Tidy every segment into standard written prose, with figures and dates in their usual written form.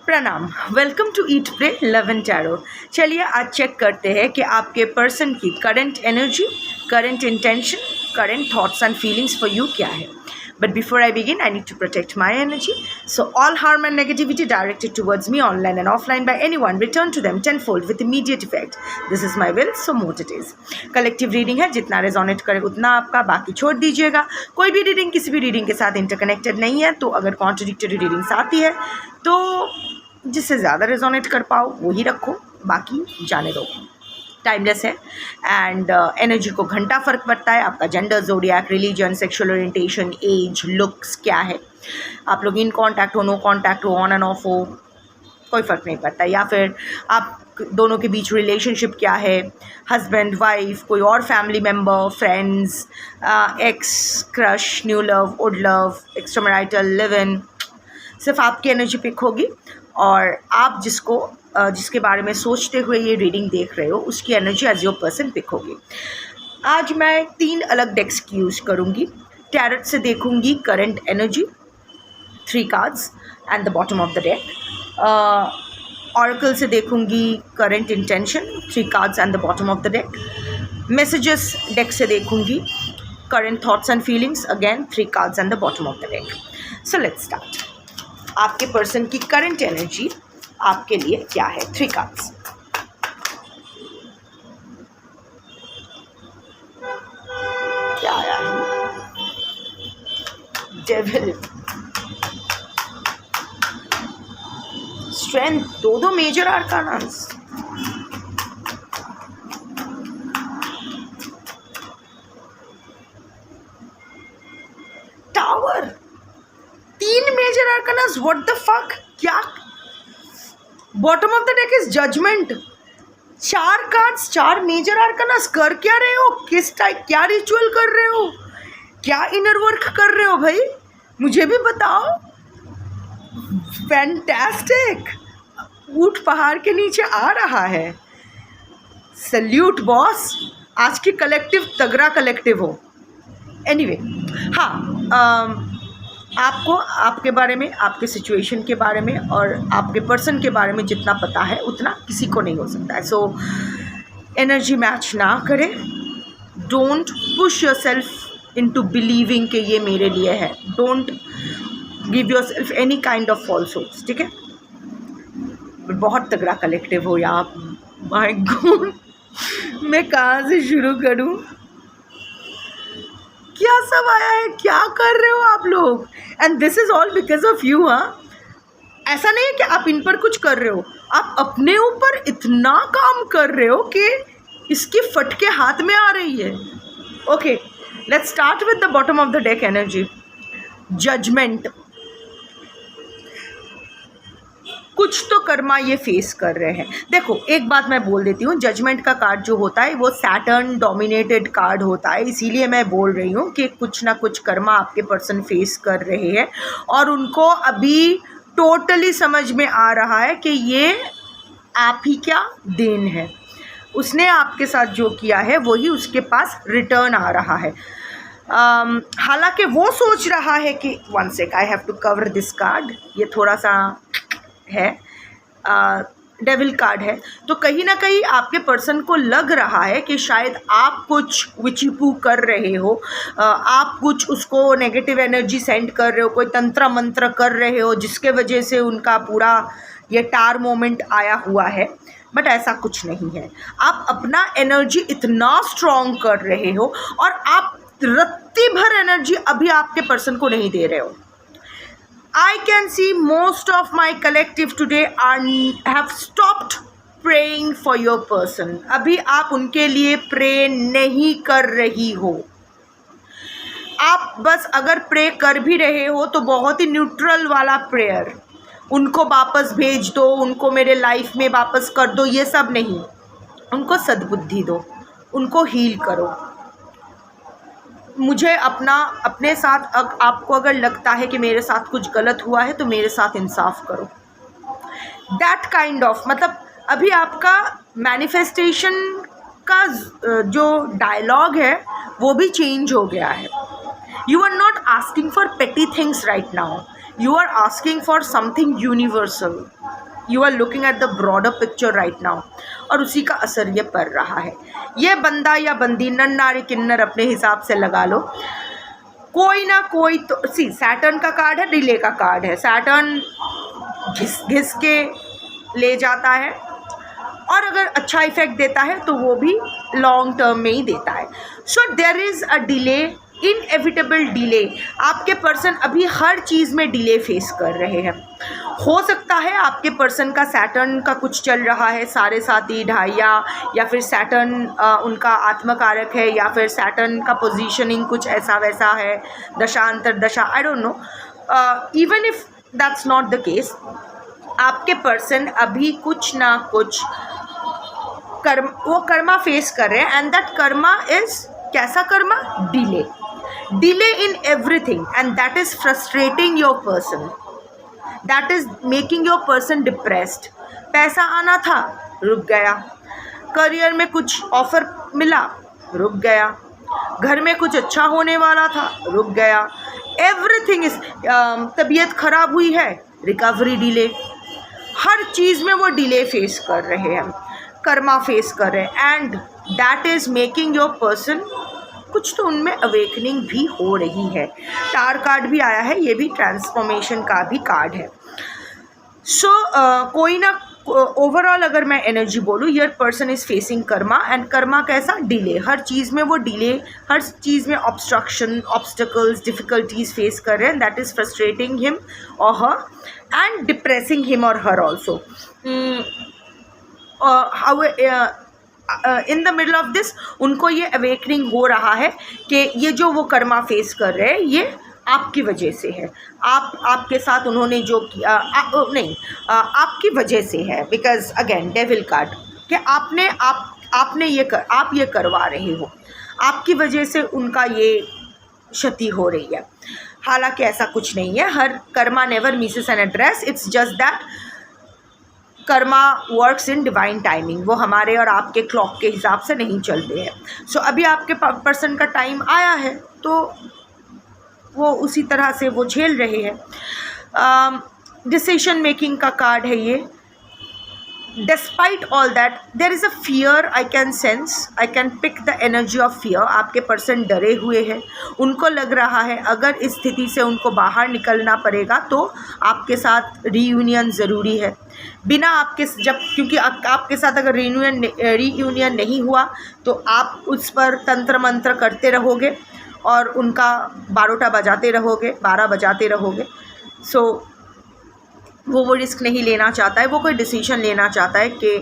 प्रणाम, welcome to eat pray love and tarot. चलिए आज चेक करते हैं कि आपके पर्सन की current energy, current intention, current thoughts and feelings for you क्या है। But before I begin, I need to protect my energy. So all harm and negativity directed towards me online and offline by anyone, return to them tenfold with immediate effect. This is my will, so mote it is. Collective reading है, जितना resonate करे उतना आपका, बाकी छोड़ दीजिएगा। कोई भी रीडिंग किसी भी रीडिंग के साथ इंटरकनेक्टेड नहीं है, तो अगर कॉन्ट्रडिक्टरी रीडिंग्स आती है तो जिससे ज़्यादा रेजोनेट कर पाओ वही रखो, बाकी जाने दो। टाइमलेस है एंड एनर्जी को घंटा फ़र्क पड़ता है। आपका gender, zodiac, religion, sexual orientation, age, looks क्या है, आप लोग इन कांटेक्ट हो, नो कांटेक्ट हो, ऑन एंड ऑफ हो, कोई फ़र्क नहीं पड़ता। या फिर आप दोनों के बीच रिलेशनशिप क्या है, हस्बैंड वाइफ, कोई और family member, friends, x, crush, new love, old love, extramarital, live in, सिर्फ आपकी एनर्जी पिक होगी और आप जिसके बारे में सोचते हुए ये रीडिंग देख रहे हो उसकी energy as your person pick होगी। आज मैं 3 अलग डेक्स की यूज़ करूँगी। टैरोट से देखूँगी current energy, 3 cards and the bottom of the deck. Oracle से देखूँगी current intention, 3 cards and the bottom of the deck. Messages deck से देखूँगी current thoughts and feelings, again 3 cards and the bottom of the deck. So let's start. आपके person की current energy आपके लिए क्या है? 3 कार्ड्स। क्या आया है? डेविल, स्ट्रेंथ, दो major आर्कानास, tower, 3 major आर्कानास। What the fuck, क्या? Bottom of the deck is judgement. 4 cards, 4 major arcanas. कर क्या रहे हो? किस टाइप, क्या रिचुअल कर रहे हो, क्या इनर वर्क कर रहे हो भाई, मुझे भी बताओ। फैंटास्टिक, ऊंट पहाड़ के नीचे आ रहा है। सल्यूट बॉस, आज की कलेक्टिव तगड़ा कलेक्टिव हो। एनीवे, हाँ, आपको आपके बारे में, आपके सिचुएशन के बारे में और आपके पर्सन के बारे में जितना पता है उतना किसी को नहीं हो सकता है। सो एनर्जी मैच ना करें। डोंट पुश योर सेल्फ इनटू बिलीविंग कि ये मेरे लिए है। डोंट गिव योर सेल्फ any kind of false hopes, ठीक है। बहुत तगड़ा कलेक्टिव हो यार। माय गॉड, मैं कहाँ से शुरू करूँ? क्या सब आया है, क्या कर रहे हो आप लोग? And this is all because of you. हाँ, ऐसा नहीं है कि आप इन पर कुछ कर रहे हो, आप अपने ऊपर इतना काम कर रहे हो कि इसकी फटके हाथ में आ रही है। Okay, let's start with the bottom of the deck energy. Judgement, कुछ तो कर्मा ये फेस कर रहे हैं। देखो, एक बात मैं बोल देती हूँ, जजमेंट का कार्ड जो होता है वो सैटर्न डोमिनेटेड कार्ड होता है, इसीलिए मैं बोल रही हूँ कि कुछ ना कुछ कर्मा आपके पर्सन फेस कर रहे हैं और उनको अभी टोटली समझ में आ रहा है कि ये आप ही क्या देन है। उसने आपके साथ जो किया है वही उसके पास रिटर्न आ रहा है। हालांकि वो सोच रहा है कि one sec, I have to cover this card, ये थोड़ा सा है, डेविल कार्ड है, तो कहीं ना कहीं आपके पर्सन को लग रहा है कि शायद आप कुछ विचिपू कर रहे हो, आप कुछ उसको नेगेटिव एनर्जी सेंड कर रहे हो, कोई तंत्र मंत्र कर रहे हो जिसके वजह से उनका पूरा ये टार मोमेंट आया हुआ है। बट ऐसा कुछ नहीं है। आप अपना एनर्जी इतना स्ट्रॉन्ग कर रहे हो और आप रत्ती भर एनर्जी अभी आपके पर्सन को नहीं दे रहे हो। I can see most of my collective today have stopped praying for your person. अभी आप उनके लिए प्रे नहीं कर रही हो। आप बस अगर प्रे कर भी रहे हो तो बहुत ही न्यूट्रल वाला प्रेयर, उनको वापस भेज दो, उनको मेरे लाइफ में वापस कर दो, ये सब नहीं। उनको सद्बुद्धि दो, उनको हील करो। मुझे अपने साथ आपको अगर लगता है कि मेरे साथ कुछ गलत हुआ है तो मेरे साथ इंसाफ करो। दैट काइंड ऑफ, मतलब अभी आपका मैनिफेस्टेशन का जो डायलॉग है वो भी चेंज हो गया है। You are not asking for petty things right now, you are asking for something universal. You are looking at the broader picture right now, और उसी का असर ये पड़ रहा है। ये बंदा या बंदी, नर नारी किन्नर अपने हिसाब से लगा लो, कोई ना कोई तो सी सैटर्न का कार्ड है, डिले का कार्ड है। सैटर्न घिस के ले जाता है, और अगर अच्छा इफेक्ट देता है तो वो भी लॉन्ग टर्म में ही देता है। So there is a delay, inevitable delay. आपके पर्सन अभी हर चीज़ में डिले फेस कर रहे हैं। हो सकता है आपके पर्सन का सैटर्न का कुछ चल रहा है, साढ़े साती ढाइया, या फिर सैटर्न उनका आत्मकारक है, या फिर सैटर्न का पोजीशनिंग कुछ ऐसा वैसा है, दशांतर दशा, I don't know. Even if that's not the case, आपके पर्सन अभी कुछ ना कुछ कर्मा फेस कर रहे हैं, एंड दैट कर्मा इज कैसा Karma? Delay in everything, and that is frustrating your person, that is making your person depressed. पैसा आना था, रुक गया। करियर में कुछ ऑफर मिला, रुक गया। घर में कुछ अच्छा होने वाला था, रुक गया। एवरीथिंग इज, तबीयत खराब हुई है, रिकवरी डिले। हर चीज़ में वो डिले फेस कर रहे हैं, कर्मा फेस कर रहे हैं, and that is making your person, कुछ तो उनमें अवेकनिंग भी हो रही है। टार कार्ड भी आया है, ये भी ट्रांसफॉर्मेशन का भी कार्ड है। सो कोई ना ओवरऑल अगर मैं एनर्जी बोलूँ, your person is facing Karma, and Karma कैसा? डिले। हर चीज़ में वो डिले, हर चीज़ में ऑब्स्ट्रक्शन, ऑब्स्टकल्स, डिफ़िकल्टीज फेस कर रहे हैं। दैट इज़ फ्रस्ट्रेटिंग हिम और हर, एंड डिप्रेसिंग हिम और हर also. In the middle of this उनको ये अवेकनिंग हो रहा है कि ये जो वो कर्मा फेस कर रहे हैं, ये आपकी वजह से है। आपके साथ उन्होंने जो किया, आपकी वजह से है। बिकॉज अगेन डेविल कार्ड कि आपने ये करवा रहे हो, आपकी वजह से उनका ये क्षति हो रही है। हालांकि ऐसा कुछ नहीं है। हर karma never misses an address, it's just that karma works in divine timing. वो हमारे और आपके क्लॉक के हिसाब से नहीं चलते हैं। सो अभी आपके पर्सन का टाइम आया है, तो वो उसी तरह से वो झेल रहे हैं। डिसीजन मेकिंग का कार्ड है ये। Despite all that there is a fear, I can sense, I can pick the energy of fear. आपके पर्सन डरे हुए हैं, उनको लग रहा है अगर इस स्थिति से उनको बाहर निकलना पड़ेगा तो आपके साथ रीयूनियन ज़रूरी है। बिना आपके क्योंकि आपके साथ अगर रीयूनियन नहीं हुआ तो आप उस पर तंत्र मंत्र करते रहोगे और उनका बारोटा बजाते रहोगे, 12 बजाते रहोगे। सो वो रिस्क नहीं लेना चाहता है। वो कोई डिसीजन लेना चाहता है कि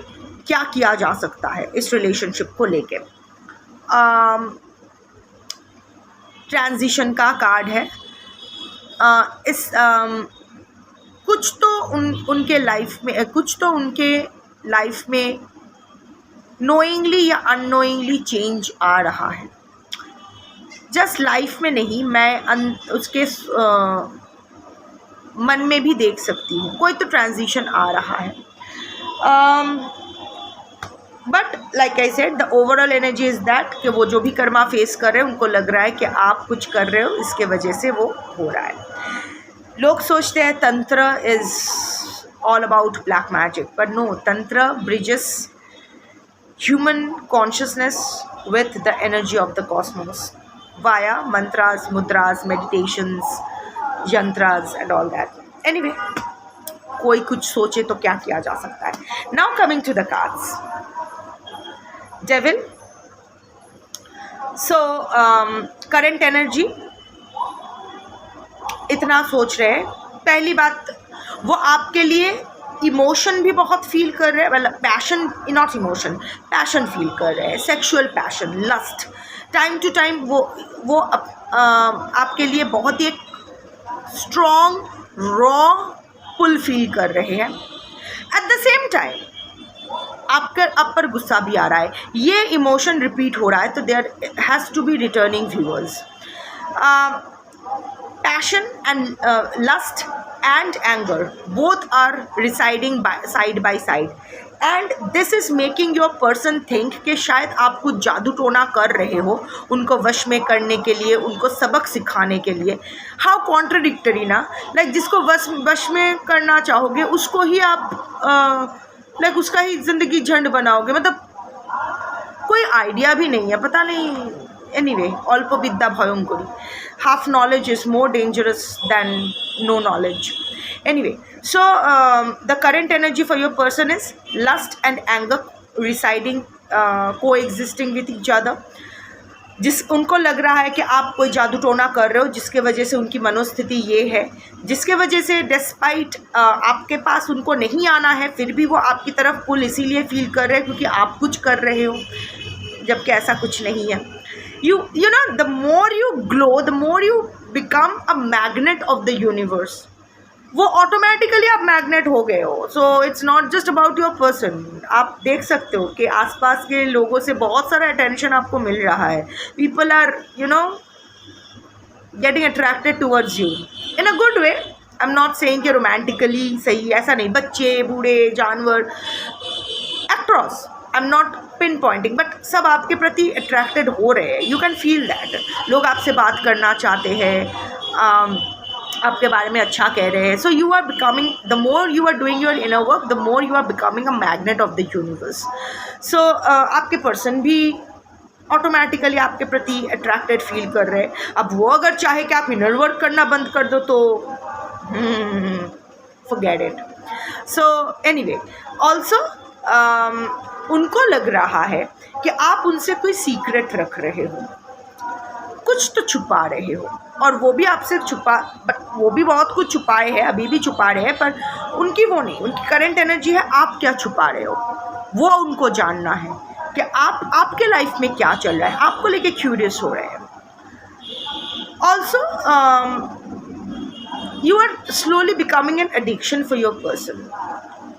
क्या किया जा सकता है इस रिलेशनशिप को लेके। ट्रांजिशन का कार्ड है। कुछ तो उनके लाइफ में नोइंगली या अननोइंगली चेंज आ रहा है। जस्ट लाइफ में नहीं, मैं उसके मन में भी देख सकती हूँ। कोई तो ट्रांजिशन आ रहा है। But like I said, the overall energy is that कि वो जो भी कर्मा फेस कर रहे हैं उनको लग रहा है कि आप कुछ कर रहे हो, इसके वजह से वो हो रहा है। लोग सोचते हैं tantra is all about black magic, but no, tantra bridges human consciousness with the energy of the cosmos via mantras, mudras, meditations, yantras and all that. Anyway, कोई कुछ सोचे तो क्या किया जा सकता है। Now coming to the cards. Devil. So current energy, इतना सोच रहे हैं। पहली बात, वो आपके लिए इमोशन भी बहुत फील कर रहे हैं, मतलब passion, not emotion, passion feel कर रहे हैं, sexual passion, lust. Time to time वो आपके लिए बहुत ही एक स्ट्रॉन्ग रॉ पुल फील कर रहे हैं। एट द सेम टाइम आप पर गुस्सा भी आ रहा है। ये इमोशन रिपीट हो रहा है, तो there has to be returning viewers. Passion and lust and anger both are residing side by side, and this is making your person think कि शायद आप कुछ जादू टोना कर रहे हो उनको वश में करने के लिए, उनको सबक सिखाने के लिए. हाउ कॉन्ट्रडिक्टरी ना, लाइक जिसको वश में करना चाहोगे उसको ही आप लाइक उसका ही ज़िंदगी झंड बनाओगे. मतलब कोई आइडिया भी नहीं है, पता नहीं. एनीवे, अल्प विद्या भयंकरी, half knowledge is more dangerous than no knowledge. Anyway, so the current energy for your person is lust and anger residing, coexisting with each other. उनको लग रहा है कि आप कोई जादू टोना कर रहे हो जिसके वजह से उनकी मनोस्थिति ये है, जिसके वजह से डिस्पाइट आपके पास उनको नहीं आना है फिर भी वो आपकी तरफ पुल इसीलिए फील कर रहे हैं क्योंकि आप कुछ कर रहे हो जबकि ऐसा कुछ नहीं है. You know, the more you glow, the more you become a magnet of the universe. वो ऑटोमेटिकली आप मैग्नेट हो गए हो. So it's not just about your person. आप देख सकते हो कि आसपास के लोगों से बहुत सारा अटेंशन आपको मिल रहा है. People are getting attracted towards you in a good way. I am not saying कि रोमांटिकली सही, ऐसा नहीं. बच्चे, बूढ़े, जानवर, actress, I am not pin pointing, but सब आपके प्रति अट्रैक्टेड हो रहे हैं. You can feel that. लोग आपसे बात करना चाहते हैं, आपके बारे में अच्छा कह रहे हैं. So you are becoming, the more you are doing your inner work, the more you are becoming a magnet of the universe. So आपके पर्सन भी ऑटोमेटिकली आपके प्रति अट्रैक्टेड फील कर रहे हैं. अब वो अगर चाहे कि आप इनर वर्क करना बंद कर दो तो forget it. So anyway, also उनको लग रहा है कि आप उनसे कोई सीक्रेट रख रहे हो, कुछ तो छुपा रहे हो, और वो भी आपसे वो भी बहुत कुछ छुपाए हैं, अभी भी छुपा रहे हैं, पर उनकी वो नहीं. उनकी करंट एनर्जी है आप क्या छुपा रहे हो. वो उनको जानना है कि आपके लाइफ में क्या चल रहा है, आपको लेके क्यूरियस हो रहे हैं. Also you are slowly becoming an addiction for your person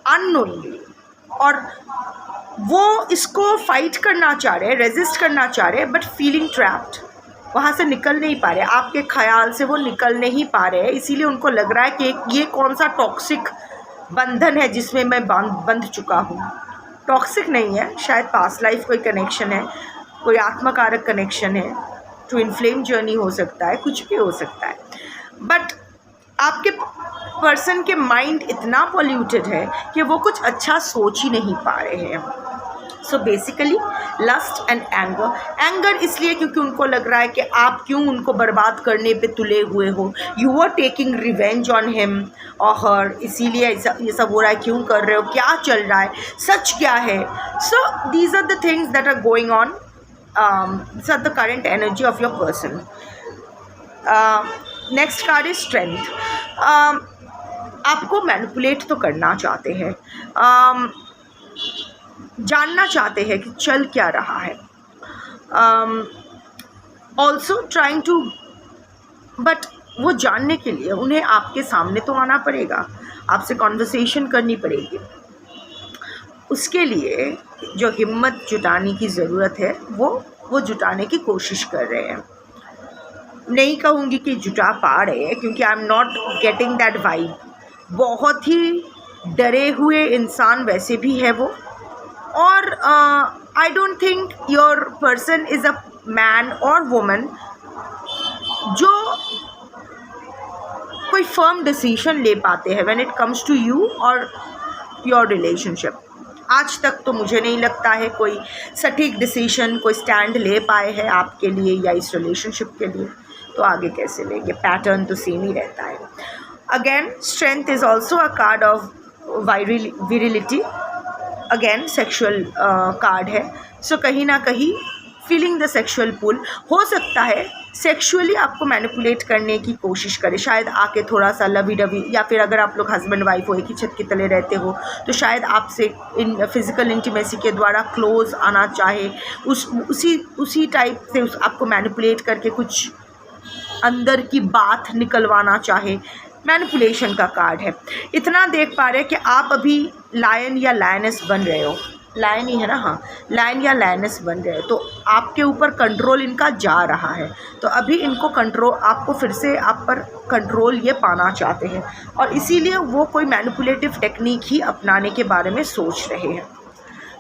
unknowingly, और वो इसको फाइट करना चाह रहे हैं, रेजिस्ट करना चाह रहे हैं, बट फीलिंग ट्रैप्ड. वहाँ से निकल नहीं पा रहे, आपके ख्याल से वो निकल नहीं पा रहे हैं. इसीलिए उनको लग रहा है कि ये कौन सा टॉक्सिक बंधन है जिसमें मैं बंध चुका हूँ. टॉक्सिक नहीं है, शायद पास्ट लाइफ कोई कनेक्शन है, कोई आत्मकारक कनेक्शन है, ट्विन फ्लेम जर्नी हो सकता है, कुछ भी हो सकता है. बट आपके पर्सन के माइंड इतना पॉल्यूटेड है कि वो कुछ अच्छा सोच ही नहीं पा रहे हैं. So basically lust and anger इसलिए क्योंकि उनको लग रहा है कि आप क्यों उनको बर्बाद करने पे तुले हुए हो. You are taking revenge on him और हर, इसीलिए ये सब हो रहा है. क्यों कर रहे हो, क्या चल रहा है, सच क्या है. So these are the things that are going on. This are the current energy of your person. Next card is strength. आपको मैनिपुलेट तो करना चाहते हैं, जानना चाहते हैं कि चल क्या रहा है. ऑल्सो ट्राइंग टू, बट वो जानने के लिए उन्हें आपके सामने तो आना पड़ेगा, आपसे कॉन्वर्सेशन करनी पड़ेगी. उसके लिए जो हिम्मत जुटाने की ज़रूरत है वो जुटाने की कोशिश कर रहे हैं. नहीं कहूँगी कि जुटा पा रहे हैं क्योंकि आई am not getting that vibe. बहुत ही डरे हुए इंसान वैसे भी है वो. और I don't think your person is a man और वुमन जो कोई फर्म डिसीजन ले पाते हैं when it comes to you और योर रिलेशनशिप. आज तक तो मुझे नहीं लगता है कोई सटीक डिसीजन, कोई स्टैंड ले पाए हैं आपके लिए या इस रिलेशनशिप के लिए. तो आगे कैसे लेंगे, पैटर्न तो सेम ही रहता है. Again strength is also a card of virility. Again sexual card है. सो कहीं ना कहीं फीलिंग द सेक्सुअल पुल. हो सकता है सेक्सुअली आपको मैनिपुलेट करने की कोशिश करे, शायद आके थोड़ा सा लवी डवी, या फिर अगर आप लोग हस्बैंड वाइफ हो, एक ही छत के तले रहते हो, तो शायद आपसे इन फिज़िकल इंटीमेसी के द्वारा क्लोज आना चाहे, उसी टाइप से आपको मैनिपुलेट करके कुछ अंदर की बात निकलवाना चाहे. मैनिपुलेशन का कार्ड है. इतना देख पा रहे हैं कि आप अभी लायन या लायनेस बन रहे हो. लायन ही है ना, हाँ, लायन या लायनेस बन गए, तो आपके ऊपर कंट्रोल इनका जा रहा है। तो अभी इनको कंट्रोल, आपको फिर से आप पर कंट्रोल ये पाना चाहते हैं, और इसीलिए वो कोई मैनिपुलेटिव टेक्निक ही अपनाने के बारे में सोच रहे हैं।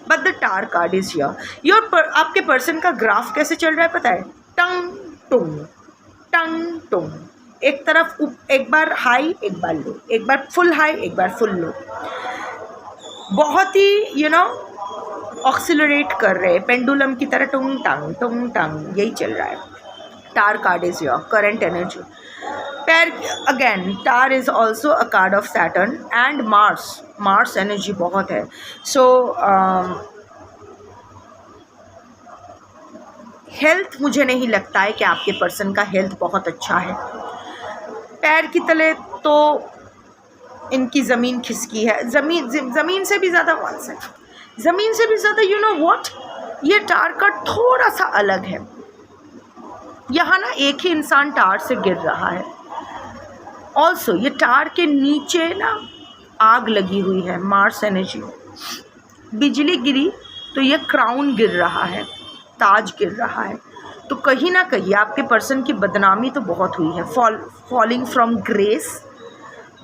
But the tar card is here. आपके पर्सन का ग्राफ कैसे चल रहा है पता है? टंग टुंग टंग टुंग, एक तरफ एक बार हाई, एक बार लो, एक बार फुल हाई, एक बार फुल लो, बहुत ही ऑक्सिलरेट कर रहे हैं, पेंडुलम की तरह टुंग टंग, यही चल रहा है। Tower card is your current energy. पैर again, tower is also a card of Saturn and Mars energy बहुत है। सो हेल्थ, मुझे नहीं लगता है कि आपके पर्सन का हेल्थ बहुत अच्छा है। पैर की तले तो इनकी ज़मीन खिसकी है, ज़मीन से भी ज़्यादा, ज़मीन से भी ज़्यादा यू नो व्हाट, ये टार कार्ड थोड़ा सा अलग है। यहाँ ना एक ही इंसान टार से गिर रहा है। ऑल्सो ये टार के नीचे ना आग लगी हुई है, मार्स एनर्जी। बिजली गिरी तो ये क्राउन गिर रहा है, ताज गिर रहा है। तो कहीं ना कहीं आपके पर्सन की बदनामी तो बहुत हुई है। फॉलिंग फ्रॉम ग्रेस,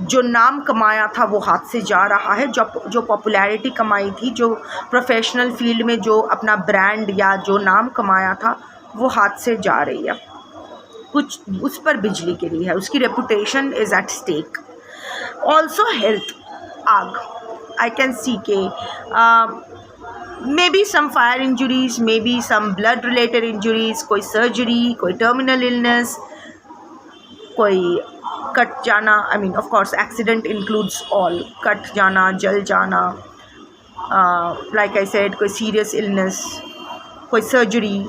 जो नाम कमाया था वो हाथ से जा रहा है। जो पॉपुलैरिटी कमाई थी, जो प्रोफेशनल फील्ड में जो अपना ब्रांड या जो नाम कमाया था, वो हाथ से जा रही है। कुछ उस पर बिजली गिरी है, उसकी reputation is at stake. Also health, आग, आई कैन सी के may be some fire injuries, may be some blood related injuries, कोई सर्जरी, कोई टर्मिनल इलनेस, कोई कट जाना। I mean of course accident includes all, cut जाना, जल जाना, like I said, कोई सीरियस इलनेस, कोई सर्जरी,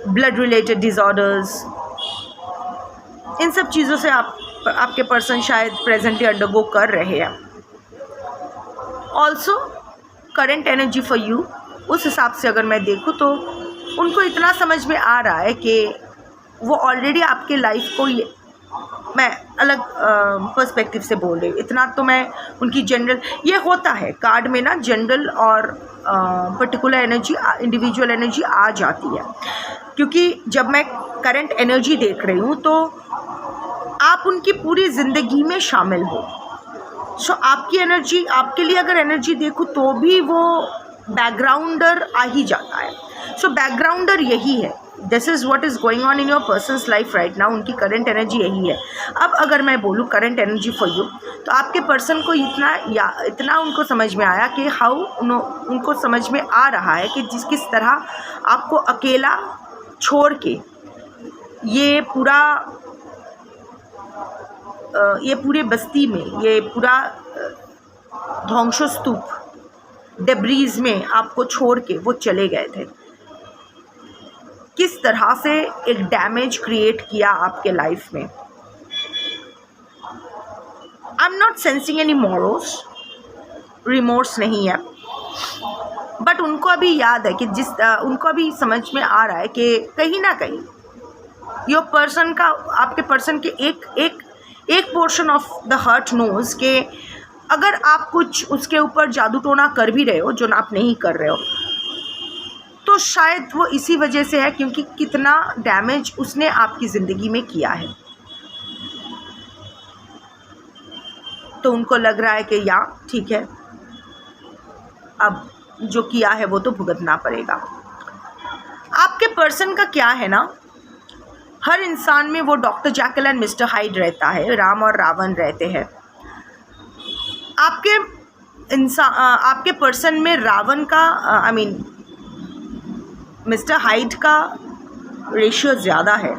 ब्लड रिलेटेड डिसऑर्डर्स, इन सब चीज़ों से आपके पर्सन शायद प्रेजेंटली अंडरगो कर रहे हैं। Also current energy for you, उस हिसाब से अगर मैं देखूँ तो उनको इतना समझ में आ रहा है कि वो ऑलरेडी आपके लाइफ को, मैं अलग पर्सपेक्टिव से बोल रही हूँ, इतना तो मैं उनकी जनरल, ये होता है कार्ड में ना, जनरल और पर्टिकुलर एनर्जी, इंडिविजुअल एनर्जी आ जाती है। क्योंकि जब मैं करंट एनर्जी देख रही हूँ तो आप उनकी पूरी ज़िंदगी में शामिल हो। सो आपकी एनर्जी, आपके लिए अगर एनर्जी देखूँ तो भी वो बैकग्राउंडर आ ही जाता है। सो बैकग्राउंडर यही है, this is what is going on in your persons life right now. उनकी करंट एनर्जी यही है। अब अगर मैं बोलूँ करंट एनर्जी फॉर यू, तो आपके पर्सन को इतना उनको समझ में आया कि उनको समझ में आ रहा है कि किस तरह आपको अकेला छोड़ के ये पूरे बस्ती में, ये पूरा ध्वंसस्तूप, डेब्रीज में आपको छोड़ के वो चले गए थे। किस तरह से एक डैमेज क्रिएट किया आपके लाइफ में। आई am not sensing any remorse नहीं है, बट उनको अभी याद है कि उनको अभी समझ में आ रहा है कि कहीं ना कहीं योर पर्सन का, आपके पर्सन के एक portion of the heart knows के अगर आप कुछ उसके ऊपर जादू टोना कर भी रहे हो, जो आप नहीं कर रहे हो, तो शायद वो इसी वजह से है क्योंकि कितना डैमेज उसने आपकी ज़िंदगी में किया है। तो उनको लग रहा है कि या ठीक है, अब जो किया है वो तो भुगतना पड़ेगा। आपके पर्सन का क्या है ना, हर इंसान में वो doctor jackal and mister hide रहता है, राम और रावण रहते हैं। आपके पर्सन में रावण का, आई मीन मिस्टर हाइड का रेशियो ज़्यादा है,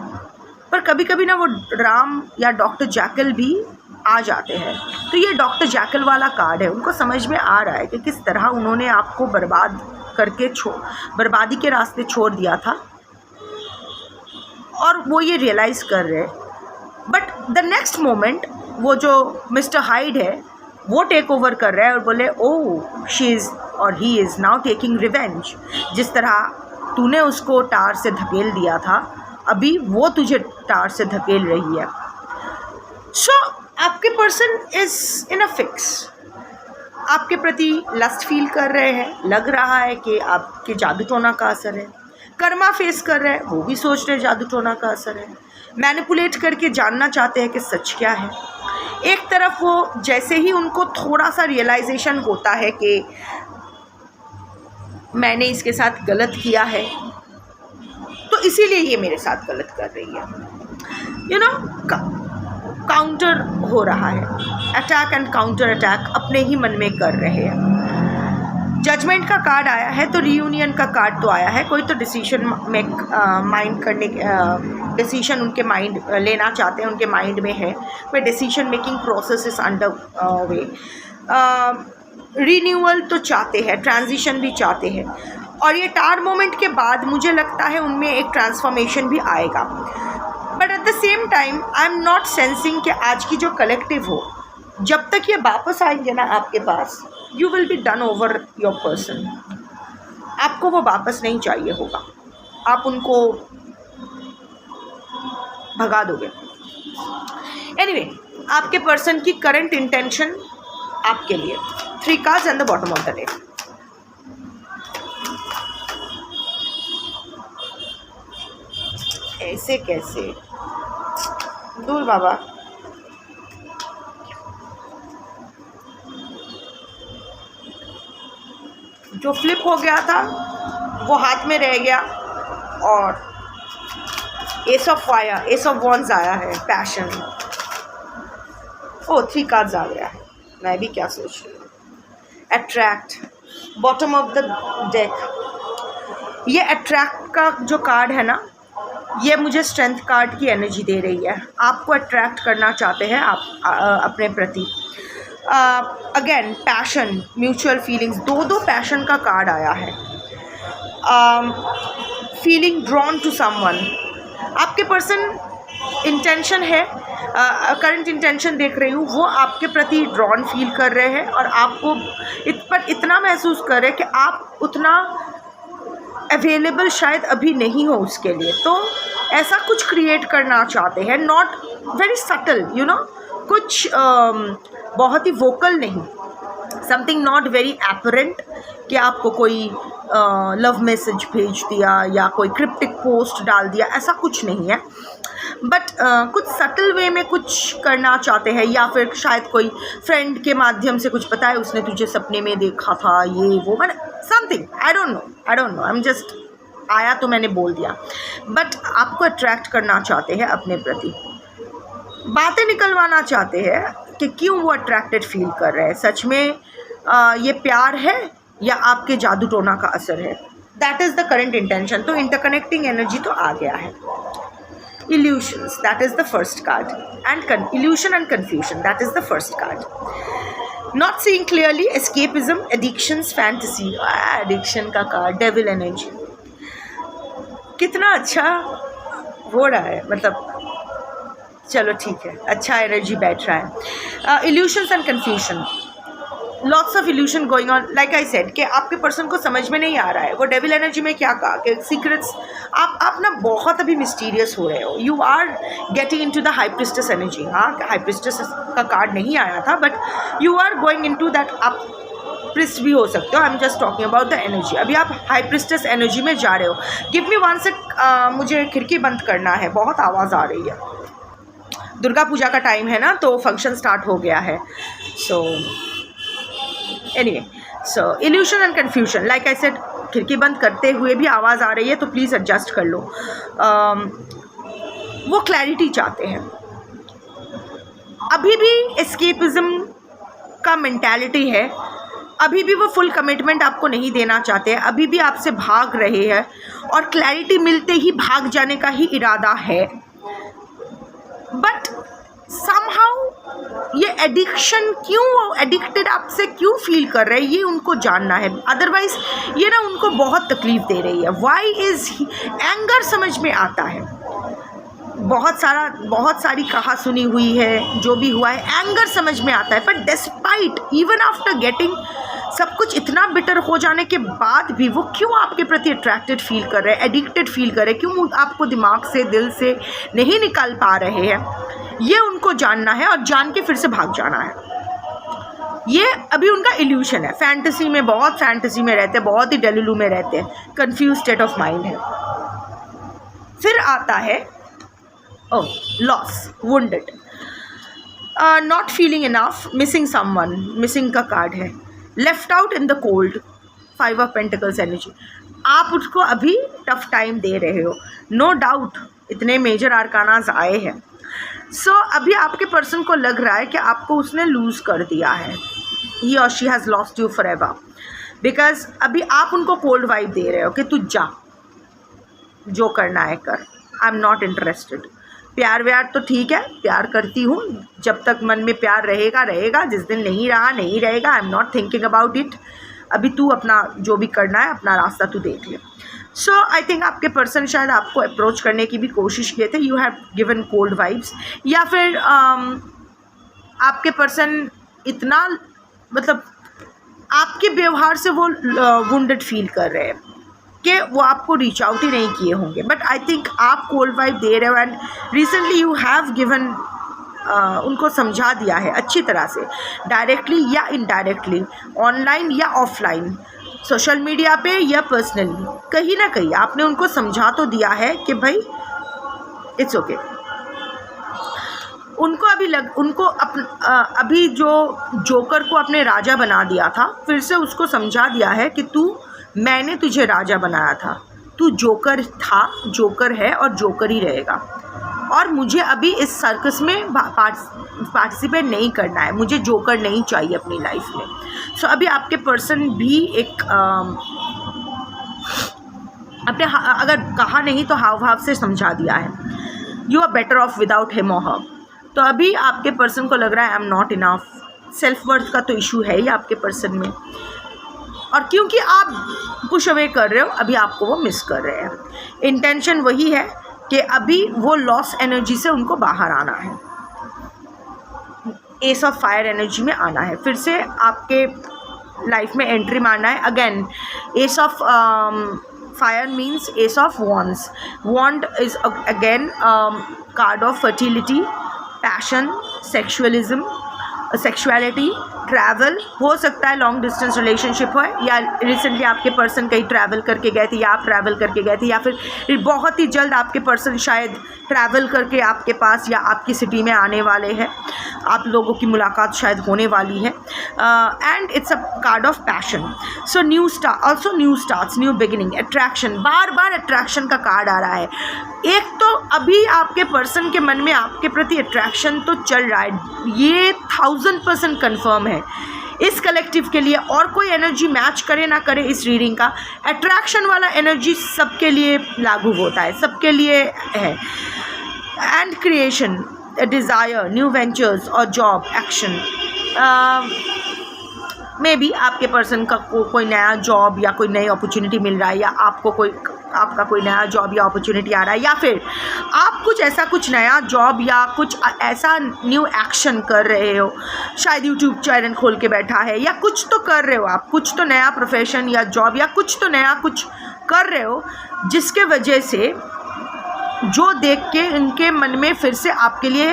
पर कभी कभी ना वो राम या डॉक्टर जैकल भी आ जाते हैं। तो ये डॉक्टर जैकल वाला कार्ड है। उनको समझ में आ रहा है कि किस तरह उन्होंने आपको बर्बाद करके बर्बादी के रास्ते छोड़ दिया था, और वो ये रियलाइज़ कर रहे हैं। बट द नेक्स्ट मोमेंट वो जो मिस्टर हाइड है वो टेक ओवर कर रहा है और बोले, ओह शी इज़ और he is now taking revenge. जिस तरह तूने उसको टार से धकेल दिया था, अभी वो तुझे टार से धकेल रही है। सो आपके person is in a fix. आपके प्रति लस्ट फील कर रहे हैं, लग रहा है कि आपके जादू टोना का असर है। कर्मा फेस कर रहे हैं, वो भी सोच रहे हैं जादू टोना का असर है। मैनिपुलेट करके जानना चाहते हैं कि सच क्या है। एक तरफ वो जैसे ही उनको थोड़ा सा रियलाइजेशन होता है कि मैंने इसके साथ गलत किया है, तो इसीलिए ये मेरे साथ गलत कर रही है, काउंटर हो रहा है, अटैक एंड काउंटर अटैक अपने ही मन में कर रहे हैं। जजमेंट का कार्ड आया है तो रीयूनियन का कार्ड तो आया है। कोई तो डिसीजन डिसीजन उनके माइंड लेना चाहते हैं, उनके माइंड में है, कोई decision making process is under way. Renewal तो चाहते हैं, ट्रांजिशन भी चाहते हैं, और ये टार मोमेंट के बाद मुझे लगता है उनमें एक ट्रांसफॉर्मेशन भी आएगा। But at the same time I am not sensing कि आज की जो कलेक्टिव हो, जब तक ये वापस आएंगे ना आपके पास, you will be done over your person. आपको वो वापस नहीं चाहिए होगा, आप उनको भगा दोगे। एनीवे, आपके पर्सन की करंट इंटेंशन आपके लिए 3 cards and the bottom of the deck. ऐसे कैसे दूर बाबा, जो फ्लिप हो गया था वो हाथ में रह गया, और S of fire, S of wands आया है, पैशन। ओ 3 cards आ गया है। मैं भी क्या सोच रही हूँ, attract, bottom of the deck. ये अट्रैक्ट का जो कार्ड है ना, ये मुझे स्ट्रेंथ कार्ड की एनर्जी दे रही है। आपको अट्रैक्ट करना चाहते हैं आप अपने प्रति। Again passion, mutual feelings, 2 passion का कार्ड आया है। फीलिंग ड्रॉन टू समवन, आपके पर्सन इंटेंशन है, करंट इंटेंशन देख रही हूँ, वो आपके प्रति ड्रॉन फील कर रहे हैं, और आपको पर इतना महसूस कर रहे हैं कि आप उतना अवेलेबल शायद अभी नहीं हो उसके लिए। तो ऐसा कुछ क्रिएट करना चाहते हैं, नॉट वेरी सटल, कुछ बहुत ही वोकल नहीं, समथिंग नॉट वेरी एपरेंट कि आपको कोई लव मैसेज भेज दिया या कोई क्रिप्टिक पोस्ट डाल दिया, ऐसा कुछ नहीं है। बट कुछ सटल वे में कुछ करना चाहते हैं, या फिर शायद कोई फ्रेंड के माध्यम से कुछ पता है, उसने तुझे सपने में देखा था, ये वो, मैंने something, I don't know, I am just आया तो मैंने बोल दिया। बट आपको अट्रैक्ट करना चाहते हैं अपने प्रति, बातें निकलवाना चाहते हैं कि क्यों वो अट्रैक्टेड फील कर रहे हैं। सच में ये प्यार है या आपके जादू टोना का असर है? That is the current intention. तो इंटरकनेक्टिंग एनर्जी तो आ गया है। Illusions, that is the first card, and illusion and confusion, that is the first card. Not seeing clearly, escapism, addictions, fantasy, addiction का card, devil energy। कितना अच्छा हो रहा है, मतलब चलो ठीक है, अच्छा एनर्जी बैठ रहा है। Illusions and confusion, lots of evolution going on. Like I said कि आपके पर्सन को समझ में नहीं आ रहा है वो डेविल एनर्जी में क्या कहा कि सीक्रेट्स, आप ना बहुत अभी मिस्टीरियस हो रहे हो। You are getting into the high priestess energy. हाँ, हाई प्रिस्टेस का कार्ड नहीं आया था, but you are going into that. आप प्रिस्ट भी हो सकते हो, I am just talking about the energy. अभी आप हाई प्रिस्टेस एनर्जी में जा रहे हो। गिव मी 1 सेक, मुझे खिड़की बंद करना है, बहुत आवाज़ आ रही है। दुर्गा पूजा का टाइम है ना, तो फंक्शन स्टार्ट हो गया है। So anyway, so evolution and confusion, like I said, खिड़की बंद करते हुए भी आवाज़ आ रही है, तो प्लीज़ एडजस्ट कर लो। वो क्लैरिटी चाहते हैं। अभी भी एस्केपिज्म का मेंटालिटी है, अभी भी वो फुल कमिटमेंट आपको नहीं देना चाहते हैं, अभी भी आपसे भाग रहे हैं, और क्लैरिटी मिलते ही भाग जाने का ही इरादा है। बट समहाउ ये एडिक्शन, क्यों वो एडिक्टेड आपसे क्यों फील कर रहे हैं, ये उनको जानना है। अदरवाइज ये ना उनको बहुत तकलीफ दे रही है। वाई इज़ एंगर समझ में आता है, बहुत सारी कहा सुनी हुई है, जो भी हुआ है एंगर समझ में आता है। पर डिस्पाइट, इवन आफ्टर गेटिंग सब कुछ इतना बिटर हो जाने के बाद भी वो क्यों आपके प्रति अट्रैक्टेड फील कर रहे हैं, एडिक्टेड फील कर रहे हैं, क्यों आपको दिमाग से, दिल से नहीं निकाल पा रहे हैं, ये उनको जानना है, और जान के फिर से भाग जाना है। ये अभी उनका इल्यूशन है, फैंटेसी में, बहुत फैंटेसी में रहते हैं, बहुत ही डेलुलू में रहते हैं, कंफ्यूज स्टेट ऑफ माइंड है। फिर आता है loss, wounded, not feeling enough, missing someone, missing का कार्ड है, left out in the cold, 5 of pentacles energy. आप उसको अभी टफ टाइम दे रहे हो, नो डाउट, इतने मेजर आर्कानाज आए हैं। सो अभी आपके पर्सन को लग रहा है कि आपको उसने लूज़ कर दिया है, ही और she has lost you for ever, because अभी आप उनको कोल्ड वाइब दे रहे हो कि तू जा, जो करना है कर, आई एम नॉट इंटरेस्टेड। प्यार व्यार तो ठीक है, प्यार करती हूँ, जब तक मन में प्यार रहेगा रहेगा, जिस दिन नहीं रहा नहीं रहेगा, आई am not thinking about it. अभी तू अपना जो भी करना है, अपना रास्ता तू देख ले। सो आई थिंक आपके पर्सन शायद आपको अप्रोच करने की भी कोशिश किए थे, you have given cold vibes, या फिर आपके पर्सन इतना, मतलब आपके व्यवहार से वो वुंडेड फील कर रहे हैं कि वो आपको रीच आउट ही नहीं किए होंगे। बट आई थिंक आप कोल्ड वाइब दे रहे हो, and recently you have given, उनको समझा दिया है अच्छी तरह से, डायरेक्टली या इनडायरेक्टली, ऑनलाइन या ऑफलाइन, सोशल मीडिया पे या पर्सनली, कहीं ना कहीं आपने उनको समझा तो दिया है कि भाई इट्स ओके। उनको अभी जो जोकर को अपने राजा बना दिया था, फिर से उसको समझा दिया है कि मैंने तुझे राजा बनाया था, तू जोकर था, जोकर है और जोकर ही रहेगा, और मुझे अभी इस सर्कस में पार्टिसिपेट नहीं करना है, मुझे जोकर नहीं चाहिए अपनी लाइफ में। सो अभी आपके पर्सन भी एक अपने अगर कहा नहीं तो हाव भाव से समझा दिया है, you are better off without him और हर। तो अभी आपके पर्सन को लग रहा है आई am not enough, self worth का तो इशू है ही आपके पर्सन में, और क्योंकि आप पुश अवे कर रहे हो, अभी आपको वो मिस कर रहे हैं। इंटेंशन वही है कि अभी वो लॉस एनर्जी से उनको बाहर आना है, एस ऑफ फायर एनर्जी में आना है, फिर से आपके लाइफ में एंट्री मारना है। Again ace of fire means ace of wands, wand is again card of fertility, passion, sexuality, travel, हो सकता है लॉन्ग डिस्टेंस रिलेशनशिप हो, या रिसेंटली आपके पर्सन कहीं ट्रैवल करके गए थे, या आप ट्रैवल करके गए थे, या फिर बहुत ही जल्द आपके पर्सन शायद ट्रैवल करके आपके पास या आपकी सिटी में आने वाले हैं, आप लोगों की मुलाकात शायद होने वाली है। And it's a card of passion, so new start, also new starts, new beginning, attraction, bar bar attraction का कार्ड आ रहा है। एक तो अभी आपके पर्सन के मन में आपके प्रति अट्रैक्शन तो चल रहा है, ये 1000% कन्फर्म है इस कलेक्टिव के लिए, और कोई एनर्जी मैच करे ना करे इस रीडिंग का, अट्रैक्शन वाला एनर्जी सबके लिए लागू होता है, सबके लिए है। And creation, desire, new ventures और जॉब, एक्शन, मे बी आपके पर्सन का कोई नया जॉब या कोई नई अपॉर्चुनिटी मिल रहा है, या आपका कोई नया जॉब या अपॉर्चुनिटी आ रहा है, या फिर आप कुछ नया जॉब या कुछ ऐसा न्यू एक्शन कर रहे हो, शायद यूट्यूब चैनल खोल के बैठा है, या कुछ तो कर रहे हो आप, कुछ तो नया प्रोफेशन या जॉब या कुछ तो नया कुछ कर रहे हो, जिसके वजह से जो देख के इनके मन में फिर से आपके लिए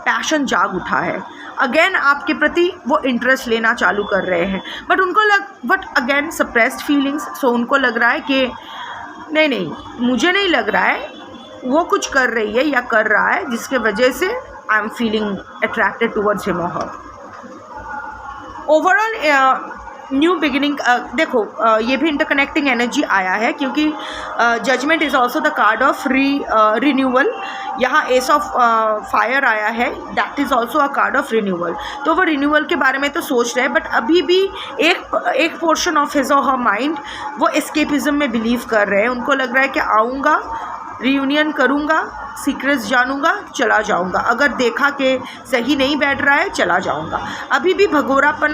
पैशन जाग उठा है, अगेन आपके प्रति वो इंटरेस्ट लेना चालू कर रहे हैं। बट अगेन सप्रेस्ड फीलिंग्स, सो उनको लग रहा है कि नहीं, मुझे नहीं लग रहा है वो कुछ कर रही है या कर रहा है जिसके वजह से I am feeling attracted towards him और हर। ओवरऑल न्यू बिगिनिंग, देखो ये भी इंटरकनेक्टिंग एनर्जी आया है, क्योंकि judgement is also the card of renewal, यहाँ एस ऑफ फायर आया है, that is also a card of renewal. तो वो रिन्यूअल के बारे में तो सोच रहे हैं, बट अभी भी एक पोर्शन ऑफ हिज और हर माइंड वो एस्केपिज्म में बिलीव कर रहे हैं। उनको लग रहा है कि आऊँगा, रियूनियन करूँगा, सीक्रेट्स जानूँगा, चला जाऊँगा, अगर देखा कि सही नहीं बैठ रहा है चला जाऊँगा। अभी भी भगोरापन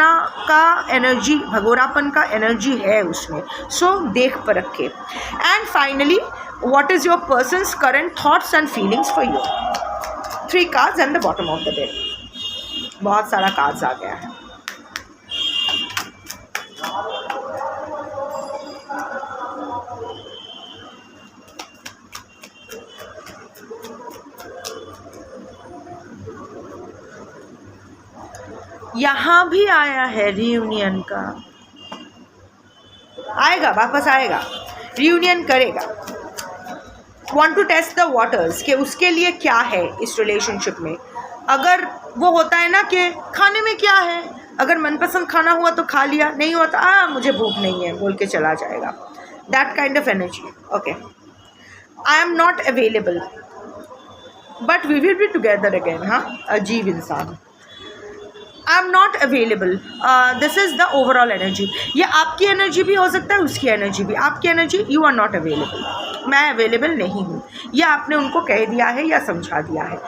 का एनर्जी है उसमें, सो देख परख के। And finally, what is your persons current thoughts and feelings for you? 3 cards and the bottom of the deck. बहुत सारा कार्ड्स आ गया है। यहाँ भी आया है रियूनियन का, आएगा, वापस आएगा, रियूनियन करेगा। Want to test the waters कि उसके लिए क्या है इस रिलेशनशिप में। अगर वो होता है ना कि खाने में क्या है, अगर मनपसंद खाना हुआ तो खा लिया, नहीं हुआ तो मुझे भूख नहीं है बोल के चला जाएगा। That kind of energy. Okay, I am not available but we will be together again. हाँ, अजीब इंसान। I am not available, this is the overall energy. ये आपकी एनर्जी भी हो सकता है, उसकी एनर्जी भी। आपकी energy, you are not available, मैं अवेलेबल नहीं हूँ, यह आपने उनको कह दिया है या समझा दिया है।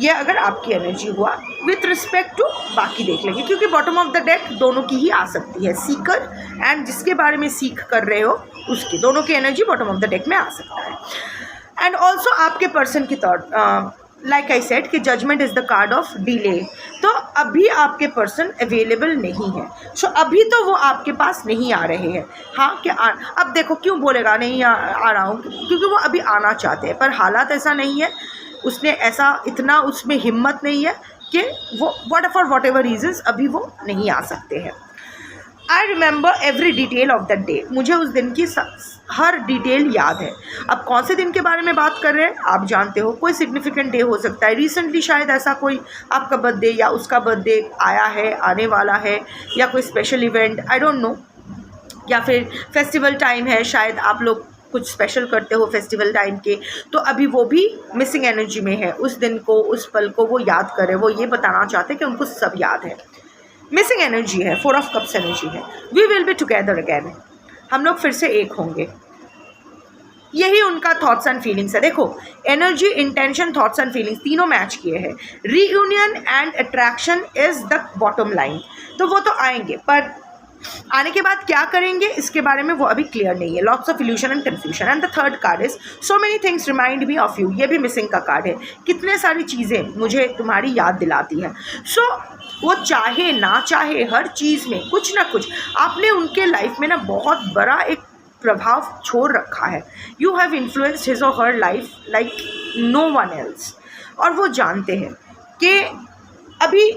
ये अगर आपकी एनर्जी हुआ विथ रिस्पेक्ट टू, बाकी देख लेंगे, क्योंकि बॉटम ऑफ द डेक दोनों की ही आ सकती है, सीकर एंड जिसके बारे में सीख कर रहे हो उसकी, दोनों की energy bottom of the deck में आ सकता है। एंड ऑल्सो आपके पर्सन की थॉट, लाइक आई सेड कि judgement is the card of delay. तो अभी आपके पर्सन अवेलेबल नहीं है, सो अभी तो वो आपके पास नहीं आ रहे हैं। हाँ, कि अब देखो क्यों बोलेगा नहीं आ रहा हूँ, क्योंकि वो अभी आना चाहते हैं, पर हालात ऐसा नहीं है, उसने ऐसा इतना उसमें हिम्मत नहीं है कि वो वॉट एवर रीजंस अभी वो नहीं आ सकते हैं। I remember every detail of that day, मुझे उस दिन की हर डिटेल याद है। अब कौन से दिन के बारे में बात कर रहे हैं आप जानते हो, कोई सिग्निफिकेंट डे हो सकता है, रिसेंटली शायद ऐसा कोई आपका बर्थडे या उसका बर्थडे आया है, आने वाला है, या कोई special event, I don't know, या फिर फेस्टिवल टाइम है, शायद आप लोग कुछ स्पेशल करते हो फेस्टिवल टाइम के, तो अभी वो भी मिसिंग एनर्जी में है। उस दिन को, उस पल को वो याद करें, वो ये बताना चाहते हैं कि उनको सब याद है। मिसिंग एनर्जी है, 4 ऑफ कप्स एनर्जी है। We will be together again, हम लोग फिर से एक होंगे, यही उनका थॉट्स एंड फीलिंग्स है। देखो, energy, intention, thoughts and feelings तीनों मैच किए हैं। Reunion and attraction is the bottom line. तो वो तो आएंगे, पर आने के बाद क्या करेंगे इसके बारे में वो अभी क्लियर नहीं है। Lots of evolution and confusion. And the third card is so many things remind me of you. ये भी मिसिंग का कार्ड है, कितने सारी चीज़ें मुझे तुम्हारी याद दिलाती हैं। सो वो चाहे ना चाहे, हर चीज़ में कुछ ना कुछ आपने उनके लाइफ में ना बहुत बड़ा एक प्रभाव छोड़ रखा है। यू हैव इन्फ्लुएंस्ड हिज और her life like no one else. और वो जानते हैं कि अभी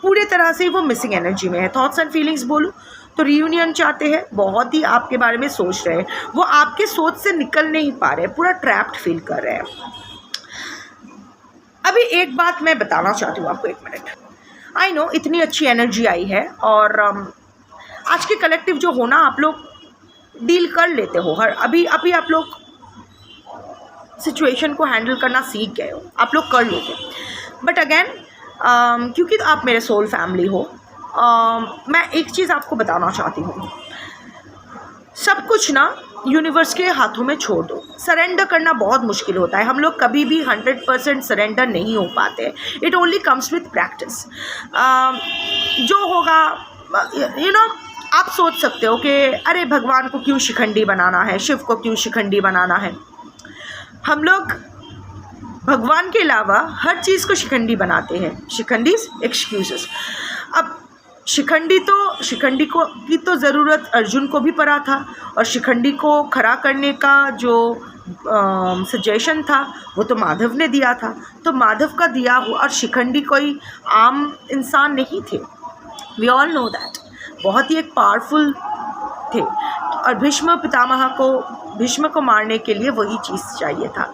पूरे तरह से वो मिसिंग एनर्जी में है। थॉट्स एंड फीलिंग्स बोलूँ तो रियूनियन चाहते हैं, बहुत ही आपके बारे में सोच रहे हैं, वो आपके सोच से निकल नहीं पा रहे, पूरा ट्रैप्ड फील कर रहे हैं। अभी एक बात मैं बताना चाहती हूँ आपको, 1 मिनट। आई नो इतनी अच्छी एनर्जी आई है, और आज के कलेक्टिव जो हो ना, आप लोग डील कर लेते हो, अभी आप लोग सिचुएशन को हैंडल करना सीख गए हो, आप लोग कर लोगे। बट अगेन क्योंकि आप मेरे सोल फैमिली हो, मैं एक चीज़ आपको बताना चाहती हूँ, सब कुछ ना यूनिवर्स के हाथों में छोड़ दो। सरेंडर करना बहुत मुश्किल होता है, हम लोग कभी भी 100% सरेंडर नहीं हो पाते। It only comes with practice. जो होगा यू नो, आप सोच सकते हो कि अरे भगवान को क्यों शिखंडी बनाना है, शिव को क्यों शिखंडी बनाना है। हम लोग भगवान के अलावा हर चीज़ को शिखंडी बनाते हैं। शिखंडीज एक्सक्यूजेस। अब शिखंडी की तो ज़रूरत अर्जुन को भी पड़ा था, और शिखंडी को खड़ा करने का जो सजेशन था वो तो माधव ने दिया था। तो माधव का दिया हुआ, और शिखंडी कोई आम इंसान नहीं थे, वी ऑल नो दैट, बहुत ही एक पावरफुल थे। और भीष्म को मारने के लिए वही चीज़ चाहिए था।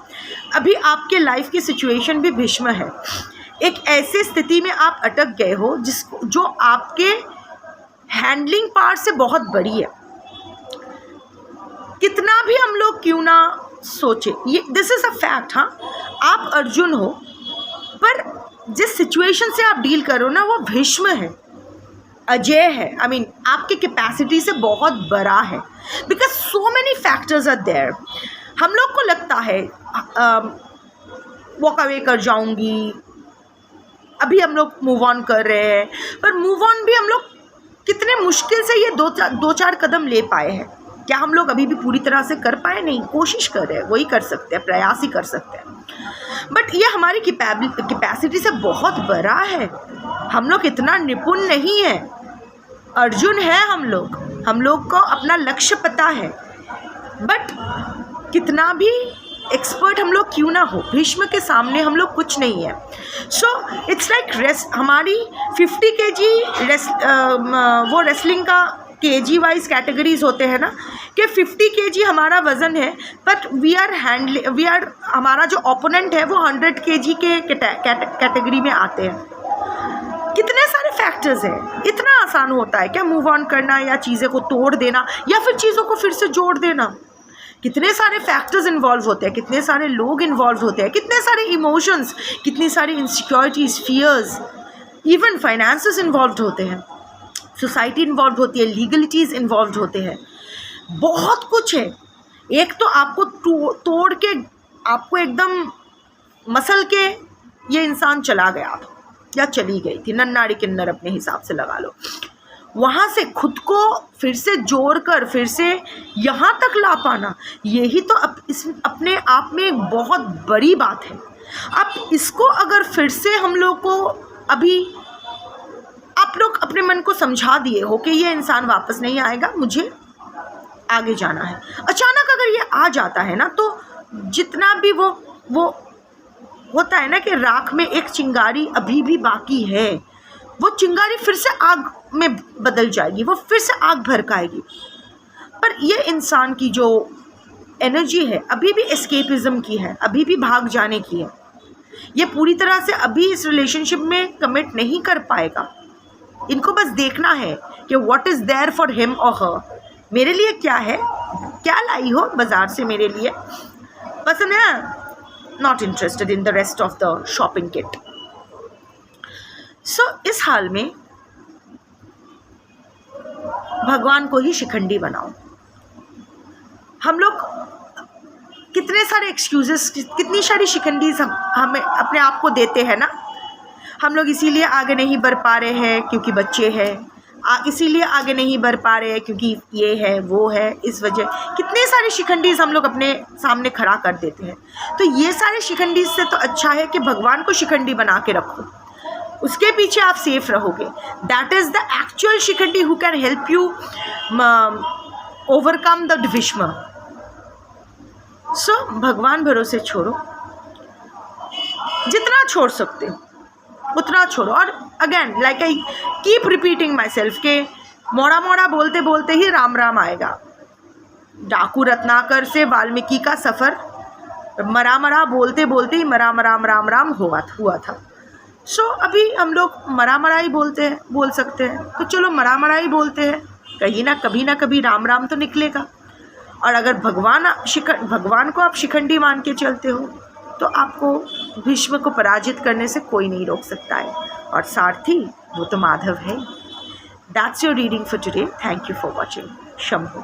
अभी आपके लाइफ की सिचुएशन भी भीष्म है। एक ऐसी स्थिति में आप अटक गए हो जो आपके हैंडलिंग पार्ट से बहुत बड़ी है। कितना भी हम लोग क्यों ना सोचे, ये दिस इज़ अ फैक्ट। हाँ, आप अर्जुन हो, पर जिस सिचुएशन से आप डील करो ना, वो भीष्म है, अजय है। आई मीन आपकी कैपेसिटी से बहुत बड़ा है, because so many factors are there. हम लोग को लगता है वॉक अवे कर जाऊंगी, अभी हम लोग मूव ऑन कर रहे हैं, पर मूव ऑन भी हम लोग कितने मुश्किल से ये दो चार कदम ले पाए हैं। क्या हम लोग अभी भी पूरी तरह से कर पाए? नहीं, कोशिश कर रहे हैं, वही कर सकते हैं, प्रयास ही कर सकते हैं। बट ये हमारी कैपेसिटी से बहुत बड़ा है, हम लोग इतना निपुण नहीं है। अर्जुन है हम लोग को अपना लक्ष्य पता है, बट कितना भी एक्सपर्ट हम लोग क्यों ना हो, भीष्म के सामने हम लोग कुछ नहीं है। सो इट्स लाइक हमारी 50 kg वो रेसलिंग का kg वाइज कैटेगरीज होते हैं ना, कि 50 kg हमारा वज़न है, बट हमारा जो ओपोनेंट है वो 100 kg के कैटेगरी में आते हैं। कितने सारे फैक्टर्स हैं, इतना आसान होता है क्या मूव ऑन करना, या चीज़ें को तोड़ देना, या फिर चीज़ों को फिर से जोड़ देना? कितने सारे फैक्टर्स इन्वॉल्व होते हैं, कितने सारे लोग इन्वॉल्व होते हैं, कितने सारे इमोशंस, कितनी सारी insecurities, fears, even finances involve होते हैं, सोसाइटी इन्वॉल्व होती है, लीगलिटीज़ इन्वॉल्व होते हैं, बहुत कुछ है। एक तो आपको तोड़ के, आपको एकदम मसल के ये इंसान चला गया था या चली गई थी, नन्नाड़ी किन्नर अपने हिसाब से लगा लो, वहाँ से खुद को फिर से जोड़कर फिर से यहाँ तक ला पाना, यही तो अपने आप में एक बहुत बड़ी बात है। अब इसको अगर फिर से हम लोग को, अभी आप लोग अपने मन को समझा दिए हो कि ये इंसान वापस नहीं आएगा, मुझे आगे जाना है, अचानक अगर ये आ जाता है ना, तो जितना भी वो होता है ना कि राख में एक चिंगारी अभी भी बाकी है, वो चिंगारी फिर से आग में बदल जाएगी, वो फिर से आग भड़काएगी। पर ये इंसान की जो एनर्जी है अभी भी एस्केपिज्म की है, अभी भी भाग जाने की है। ये पूरी तरह से अभी इस रिलेशनशिप में कमिट नहीं कर पाएगा। इनको बस देखना है कि what is there for him और हर, मेरे लिए क्या है, क्या लाई हो बाज़ार से मेरे लिए, पसंद है, not interested in the rest of the shopping kit. So इस हाल में भगवान को ही शिखंडी बनाओ। हम लोग कितने सारे एक्सक्यूजेस, कितनी सारी शिखंडीज हमें अपने आप को देते हैं ना। हम लोग इसीलिए आगे नहीं बढ़ पा रहे हैं क्योंकि बच्चे हैं, इसीलिए आगे नहीं बढ़ पा रहे हैं क्योंकि ये है वो है, इस वजह कितने सारे शिखंडीज हम लोग अपने सामने खड़ा कर देते हैं। तो ये सारे शिखंडीज से तो अच्छा है कि भगवान को शिखंडी बना के रखो, उसके पीछे आप सेफ रहोगे। That is the actual Shikhandi who can help you overcome the Bhishma. So भगवान भरोसे छोड़ो, जितना छोड़ सकते हो उतना छोड़ो। और again like I keep repeating my self के मोड़ा मोड़ा बोलते बोलते ही राम राम आएगा। डाकू रत्नाकर से वाल्मीकि का सफ़र मरा मरा बोलते बोलते ही मरा मरा राम राम हुआ था। सो अभी हम लोग मरा मरा ही बोल सकते हैं, तो चलो मरा मरा ही बोलते हैं, कभी ना कभी राम राम तो निकलेगा। और अगर भगवान को आप शिखंडी मान के चलते हो तो आपको भीष्म को पराजित करने से कोई नहीं रोक सकता है। और सारथी वो तो माधव है। That's your reading for today. Thank you for watching. Shambhu.